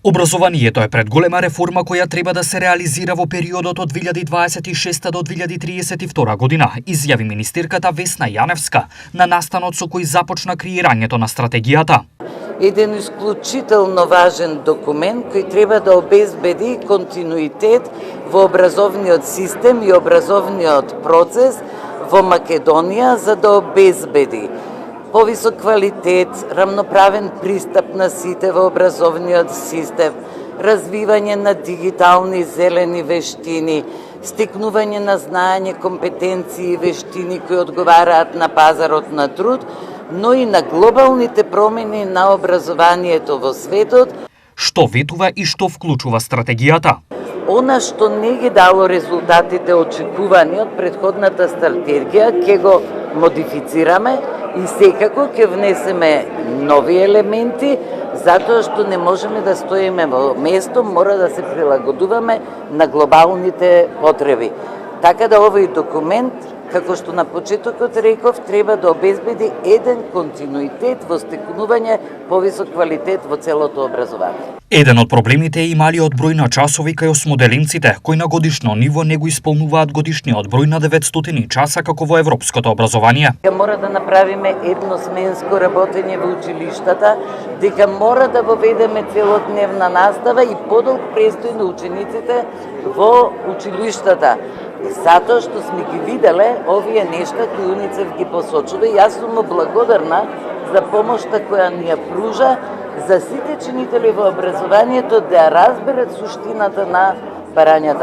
Образованието е пред голема реформа која треба да се реализира во периодот од 2026 до 2032 година, изјави министерката Весна Јаневска на настанот со кој започна креирањето на стратегијата. Еден исклучително важен документ кој треба да обезбеди континуитет во образовниот систем и образовниот процес во Македонија за да обезбеди повисок квалитет, рамноправен пристап на сите во образовниот систем, развивање на дигитални зелени вештини, стекнување на знаење, компетенции и вештини кои одговараат на пазарот на труд, но и на глобалните промени на образованието во светот. Што ветува и што вклучува стратегијата? Она што не ги дало резултатите очекувани од предходната стратегија, ќе го модифицираме и секако ќе внесеме нови елементи, затоа што не можеме да стоиме во место, мора да се прилагодуваме на глобалните потреби. Така да овој документ, како што на почетокот реков, треба да обезбеди еден континуитет во стекнување повисок квалитет во целото образование. Еден од проблемите е и малиот број на часови кај осмоделенците, кои на годишно ниво не го исполнуваат годишниот број на 900 часа како во европското образование. Мора да направиме едносменско работење во училиштата, дека мора да воведеме целодневна настава и подолг престој на учениците во училиштата. Затоа што сме ги виделе овие нешта кои УНИЦЕФ ги посочува и јас сум благодарна за помошта која ни ја пружа за сите чинители во образованието да разберат суштината на барањата.